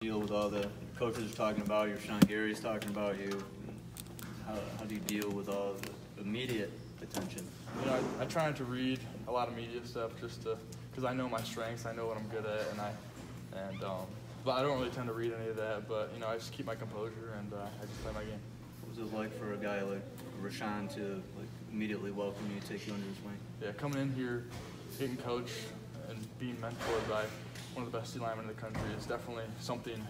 Deal with all the coaches are talking about you, Sean Gary's talking about you. How do you deal with all the immediate attention? You know, I try not to read a lot of media stuff because I know my strengths, I know what I'm good at, but I don't really tend to read any of that. But you know, I just keep my composure and I just play my game. What was it like for a guy like Rashawn to immediately welcome you, take you under his wing? Yeah, coming in here, getting coached, and being mentored by one of the best D-linemen in the country is definitely something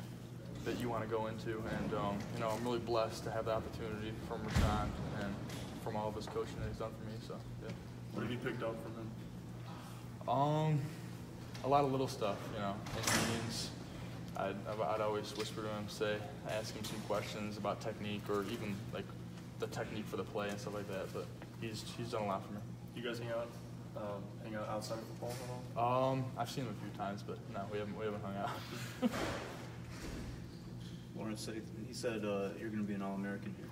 that you want to go into. And you know, I'm really blessed to have the opportunity from Rashawn and from all of his coaching that he's done for me. So yeah. What have you picked up from him? A lot of little stuff, you know. In meetings, I'd always whisper to him, ask him some questions about technique or even like the technique for the play and stuff like that. But he's done a lot for me. You guys hang out outside of football at all? I've seen him a few times, but no, we haven't hung out. Lawrence, he said you're going to be an All-American here.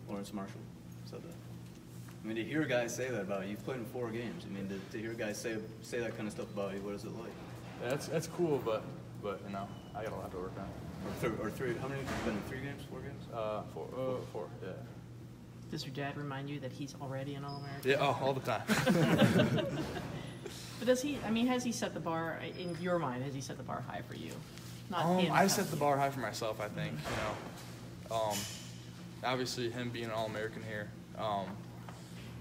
Lawrence Marshall said that. I mean, to hear a guy say that about you, you've played in 4 games. I mean, to hear a guy say that kind of stuff about you, what is it like? Yeah, that's cool, but you know, I got a lot to work on. Or 3? How many have you been in 3 games? 4 games? 4. Yeah. Does your dad remind you that he's already an All-American? Yeah, all the time. But does he? I mean, has he set the bar in your mind? Has he set the bar high for you? I set the bar high for myself. I think you know. Obviously, him being an All-American here.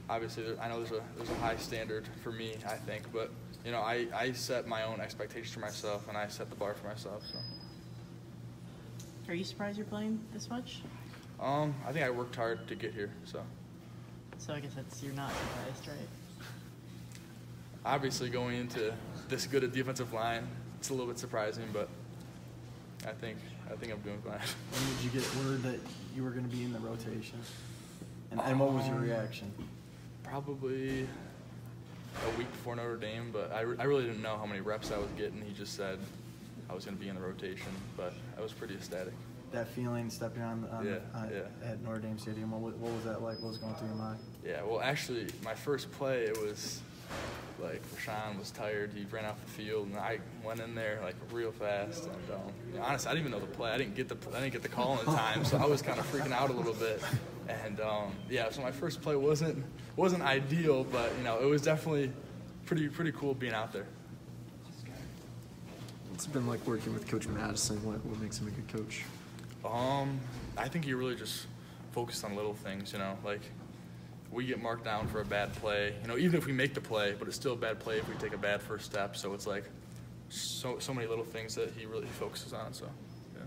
Obviously, I know there's a high standard for me. I think, but you know, I set my own expectations for myself, and I set the bar for myself. So. Are you surprised you're playing this much? I think I worked hard to get here. So I guess you're not surprised, right? Obviously, going into this good a defensive line, it's a little bit surprising, but I think I'm doing fine. When did you get word that you were going to be in the rotation? And what was your reaction? Probably a week before Notre Dame, but I really didn't know how many reps I was getting. He just said I was going to be in the rotation, but I was pretty ecstatic. That feeling stepping at Notre Dame Stadium, what was that like? What was going through your mind? Yeah, well, actually, my first play, it was like Rashawn was tired. He ran off the field, and I went in there like real fast. And you know, honestly, I didn't even know the play. I didn't get the call in time, so I was kind of freaking out a little bit. And yeah, so my first play wasn't ideal, but you know, it was definitely pretty cool being out there. What's it been like working with Coach Madison? What makes him a good coach? I think he really just focused on little things, you know, like we get marked down for a bad play, you know, even if we make the play, but it's still a bad play if we take a bad first step. So it's like so many little things that he really focuses on. So, yeah.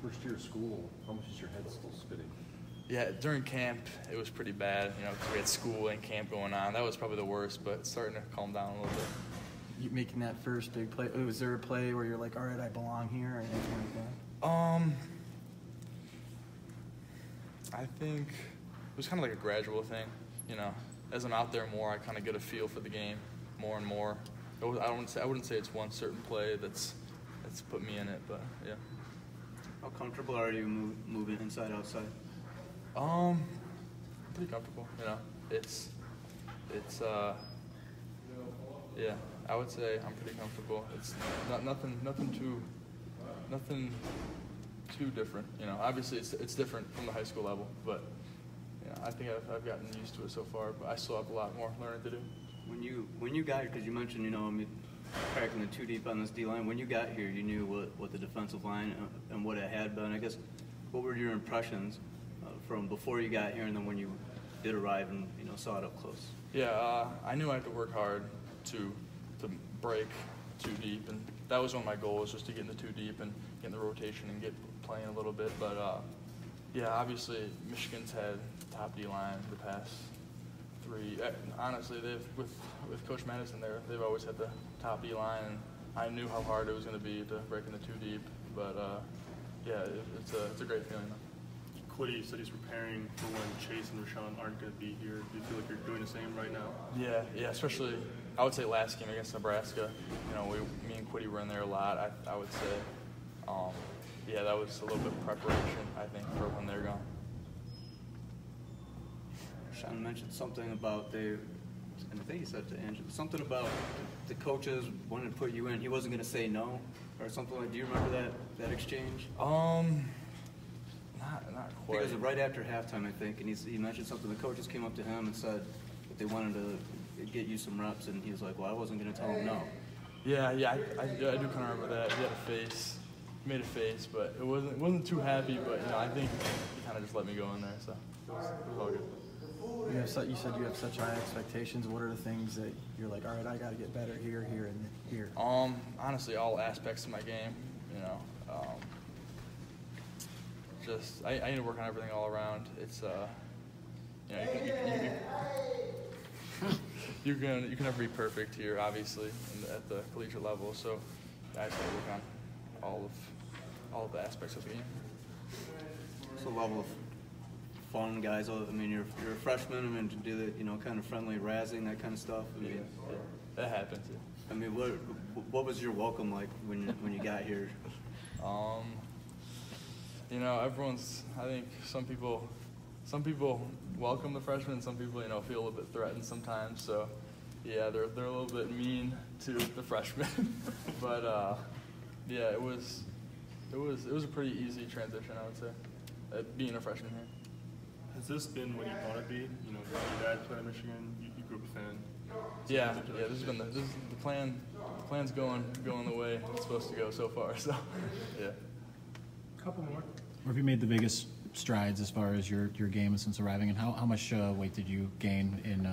First year of school, how much is your head still spinning? Yeah, during camp, it was pretty bad, you know, because we had school and camp going on. That was probably the worst, but it's starting to calm down a little bit. You making that first big play, was there a play where you're like, all right, I belong here, or anything like that? I think it was kind of like a gradual thing, you know. As I'm out there more, I kind of get a feel for the game more and more. I wouldn't say it's one certain play that's put me in it, but yeah. How comfortable are you moving inside, outside? Pretty comfortable, you know. It's yeah, I would say I'm pretty comfortable. It's nothing too different, you know. Obviously, it's different from the high school level, but you know, I think I've gotten used to it so far. But I still have a lot more learning to do. When you got here, because you mentioned, you know, cracking the 2 deep on this D line. When you got here, you knew what the defensive line and what it had been. I guess, what were your impressions from before you got here, and then when you did arrive and you know saw it up close? Yeah, I knew I had to work hard to break 2 deep, and that was one of my goals, just to get in the 2 deep and get in the rotation and get playing a little bit. But yeah, obviously Michigan's had top D line the past 3. Honestly, with Coach Madison there, they've always had the top D line, and I knew how hard it was going to be to break in the 2 deep. But yeah, it's a great feeling. Quiddy said he's preparing for when Chase and Rashawn aren't going to be here. Do you feel like you're doing the same right now? Yeah, especially I would say last game against Nebraska. You know, me and Quiddy were in there a lot. I would say, yeah, that was a little bit of preparation, I think, for when they're gone. Sean mentioned something about and I think he said to Angela, something about the coaches wanted to put you in. He wasn't going to say no. or something like? Do you remember that exchange? Not I quite. think it was right after halftime, I think, and he mentioned something. The coaches came up to him and said that they wanted to get you some reps, and he was like, "Well, I wasn't going to tell him no." Yeah, I do kind of remember that. He had a face, he made a face, but it wasn't too happy. But I think he kind of just let me go in there, so it was all good. You said you have such high expectations. What are the things that you're like, all right, I got to get better here, here, and here? Honestly, all aspects of my game. Just I need to work on everything all around. It's you can never be perfect here, obviously, at the collegiate level. So I just got to work on all of the aspects of the game. What's the level of fun, guys? I mean, you're a freshman. I mean, to do the kind of friendly razzing, that kind of stuff. I mean, That happened too. I mean, what was your welcome like when you got here? Everyone's. I think some people welcome the freshmen. Some people, feel a little bit threatened sometimes. So, yeah, they're a little bit mean to the freshmen. But yeah, it was a pretty easy transition, I would say, being a freshman here. Has this been what you thought it'd be? Your dad played at Michigan. You grew up a fan. Yeah. This is the plan. The plan's going the way it's supposed to go so far. So, yeah. Couple more. Where have you made the biggest strides as far as your game since arriving, and how much weight did you gain in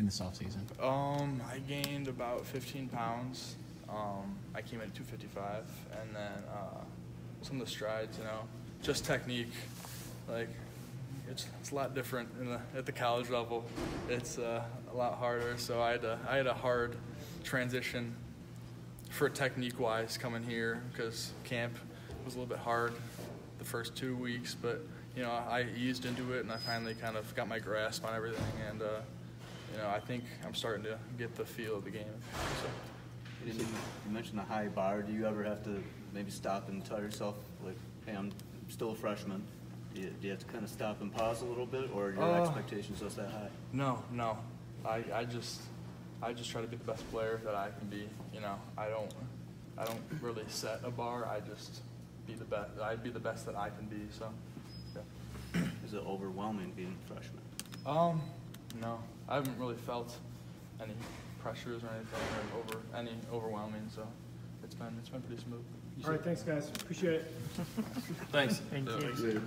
this off season? I gained about 15 pounds. I came in at 255, and then some of the strides, just technique. Like it's a lot different at the college level. It's a lot harder. So I had a hard transition for technique-wise coming here because camp was a little bit hard the first 2 weeks, but I eased into it and I finally kind of got my grasp on everything, and I think I'm starting to get the feel of the game. So. You mentioned the high bar. Do you ever have to maybe stop and tell yourself, like, hey, I'm still a freshman? Do you have to kind of stop and pause a little bit, or are your expectations just that high? No. I just try to be the best player that I can be. I don't really set a bar. I just be the best. I'd be the best that I can be. So, yeah. Is it overwhelming being a freshman? No. I haven't really felt any pressures or anything or any overwhelming. So, it's been pretty smooth. All right, thanks guys. Appreciate it. Thanks. Thank you.